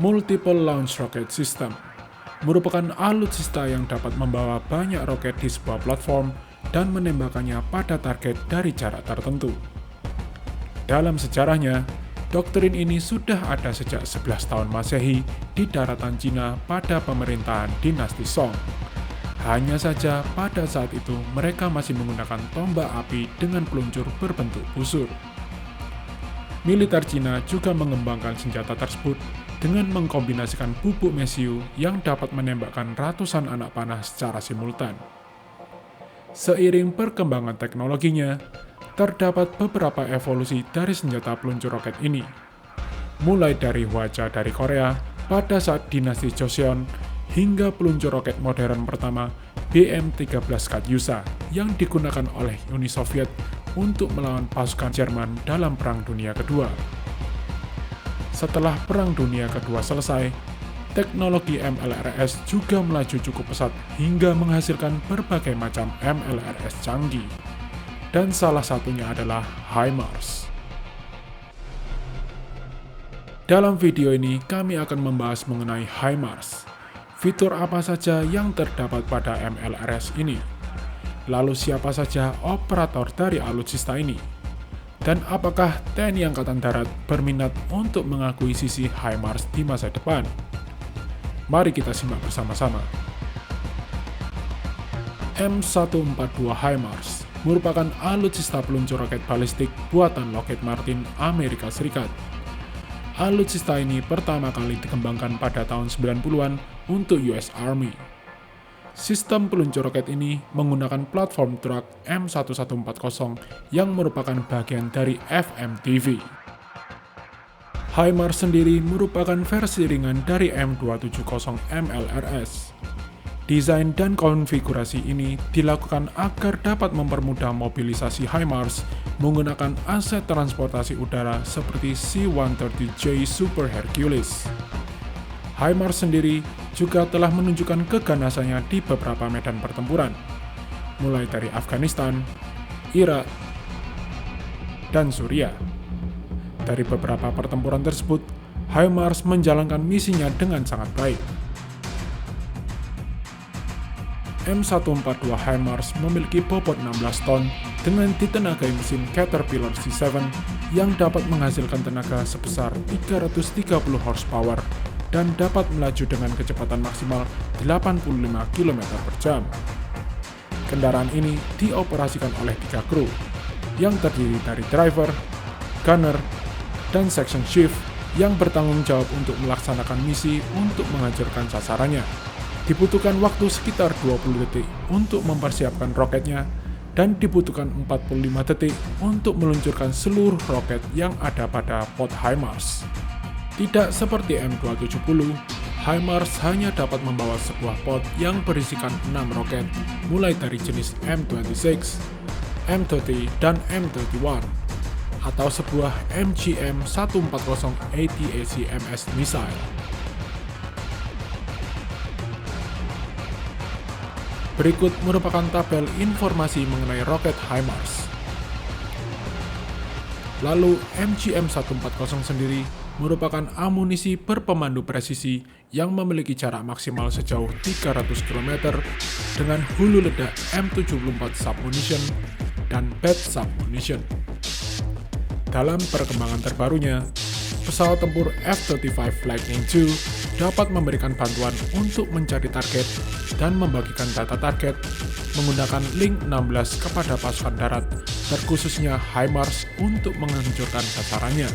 Multiple Launch Rocket System merupakan alutsista yang dapat membawa banyak roket di sebuah platform dan menembakkannya pada target dari jarak tertentu. Dalam sejarahnya, doktrin ini sudah ada sejak 11 tahun Masehi di daratan Cina pada pemerintahan dinasti Song. Hanya saja pada saat itu mereka masih menggunakan tombak api dengan peluncur berbentuk busur. Militer Cina juga mengembangkan senjata tersebut dengan mengkombinasikan bubuk mesiu yang dapat menembakkan ratusan anak panah secara simultan. Seiring perkembangan teknologinya, terdapat beberapa evolusi dari senjata peluncur roket ini. Mulai dari Hwaja dari Korea pada saat dinasti Joseon, hingga peluncur roket modern pertama BM-13 Katyusha yang digunakan oleh Uni Soviet untuk melawan pasukan Jerman dalam Perang Dunia Kedua. Setelah Perang Dunia Kedua selesai, teknologi MLRS juga melaju cukup pesat hingga menghasilkan berbagai macam MLRS canggih. Dan salah satunya adalah HIMARS. Dalam video ini kami akan membahas mengenai HIMARS. Fitur apa saja yang terdapat pada MLRS ini? Lalu siapa saja operator dari alutsista ini? Dan apakah TNI Angkatan Darat berminat untuk mengakuisisi HIMARS di masa depan? Mari kita simak bersama-sama. M142 HIMARS merupakan alutsista peluncur roket balistik buatan Lockheed Martin, Amerika Serikat. Alutsista ini pertama kali dikembangkan pada tahun 90-an untuk US Army. Sistem peluncur roket ini menggunakan platform truk M1140 yang merupakan bagian dari FMTV. HIMARS sendiri merupakan versi ringan dari M270 MLRS. Desain dan konfigurasi ini dilakukan agar dapat mempermudah mobilisasi HIMARS menggunakan aset transportasi udara seperti C-130J Super Hercules. HIMARS sendiri juga telah menunjukkan keganasannya di beberapa medan pertempuran, mulai dari Afghanistan, Irak, dan Suriah. Dari beberapa pertempuran tersebut, HIMARS menjalankan misinya dengan sangat baik. M142 HIMARS memiliki bobot 16 ton dengan ditenagai mesin Caterpillar C7 yang dapat menghasilkan tenaga sebesar 330 horsepower dan dapat melaju dengan kecepatan maksimal 85 km per jam. Kendaraan ini dioperasikan oleh 3 kru, yang terdiri dari driver, gunner, dan section chief yang bertanggung jawab untuk melaksanakan misi untuk menghancurkan sasarannya. Dibutuhkan waktu sekitar 20 detik untuk mempersiapkan roketnya dan dibutuhkan 45 detik untuk meluncurkan seluruh roket yang ada pada pod HIMARS. Tidak seperti M270, HIMARS hanya dapat membawa sebuah pod yang berisikan 6 roket, mulai dari jenis M26, M30, dan M31, atau sebuah MGM-140 ATACMS missile. Berikut merupakan tabel informasi mengenai roket HIMARS. Lalu, MGM-140 sendiri merupakan amunisi berpemandu presisi yang memiliki jarak maksimal sejauh 300 km dengan hulu ledak M74 submunition dan BAT submunition. Dalam perkembangan terbarunya, pesawat tempur F-35 Lightning II dapat memberikan bantuan untuk mencari target dan membagikan data target menggunakan link 16 kepada pasukan darat, terkhususnya HIMARS untuk menghancurkan sasarannya.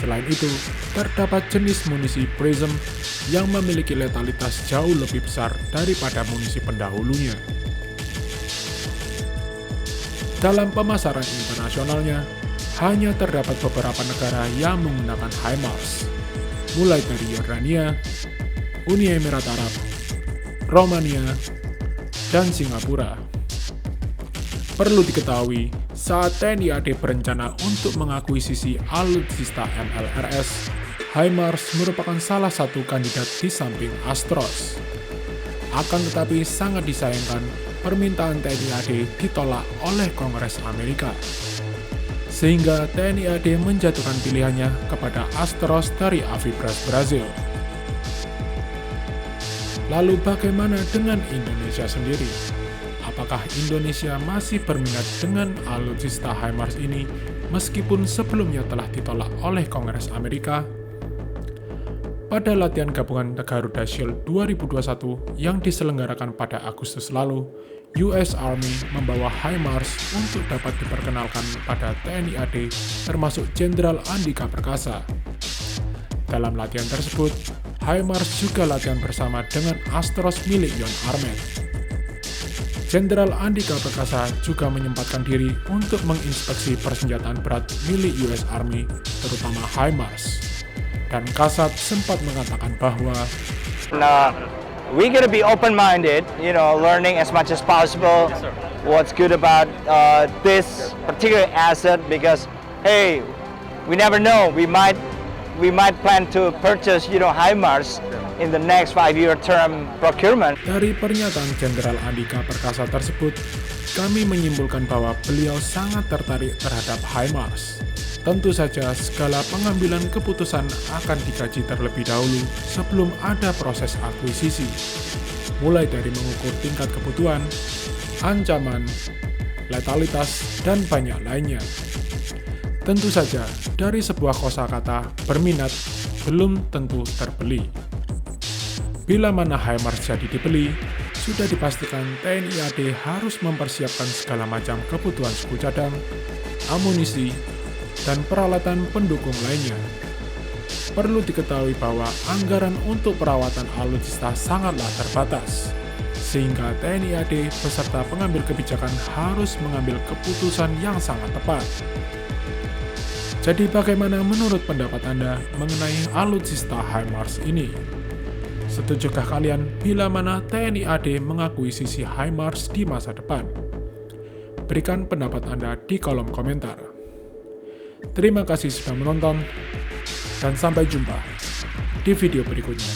Selain itu, terdapat jenis munisi Prism yang memiliki letalitas jauh lebih besar daripada munisi pendahulunya. Dalam pemasaran internasionalnya, hanya terdapat beberapa negara yang menggunakan HIMARS, mulai dari Yordania, Uni Emirat Arab, Romania, dan Singapura. Perlu diketahui, saat TNI AD berencana untuk mengakuisisi alutsista MLRS, HIMARS merupakan salah satu kandidat di samping Astros. Akan tetapi sangat disayangkan, permintaan TNI AD ditolak oleh Kongres Amerika. sehingga TNI AD menjatuhkan pilihannya kepada Astros dari Avibras Brazil. Lalu bagaimana dengan Indonesia sendiri? Apakah Indonesia masih berminat dengan alutsista HIMARS ini meskipun sebelumnya telah ditolak oleh Kongres Amerika? Pada latihan gabungan Garuda Shield 2021 yang diselenggarakan pada Agustus lalu, US Army membawa HIMARS untuk dapat diperkenalkan pada TNI AD termasuk Jenderal Andika Perkasa. Dalam latihan tersebut, HIMARS juga latihan bersama dengan Astros milik Yon Armet. Jenderal Andika Perkasa juga menyempatkan diri untuk menginspeksi persenjataan berat milik US Army, terutama HIMARS. Dan Kasat sempat mengatakan bahwa we gotta be open-minded, learning as much as possible. What's good about this particular asset, because hey, we never know. We might plan to purchase, HIMARS in the next 5-year term procurement. Dari pernyataan Jenderal Andika Perkasa tersebut, kami menyimpulkan bahwa beliau sangat tertarik terhadap HIMARS. Tentu saja segala pengambilan keputusan akan dikaji terlebih dahulu sebelum ada proses akuisisi, mulai dari mengukur tingkat kebutuhan, ancaman, letalitas, dan banyak lainnya. Tentu saja, dari sebuah kosakata berminat belum tentu terbeli. Bila mana HIMARS jadi dibeli, sudah dipastikan TNI AD harus mempersiapkan segala macam kebutuhan suku cadang, amunisi, dan peralatan pendukung lainnya. Perlu diketahui bahwa anggaran untuk perawatan alutsista sangatlah terbatas, sehingga TNI AD beserta pengambil kebijakan harus mengambil keputusan yang sangat tepat. Jadi bagaimana menurut pendapat Anda mengenai alutsista HIMARS ini? Setujukah kalian bila mana TNI AD mengakuisisi HIMARS di masa depan? Berikan pendapat Anda di kolom komentar. Terima kasih sudah menonton, dan sampai jumpa di video berikutnya.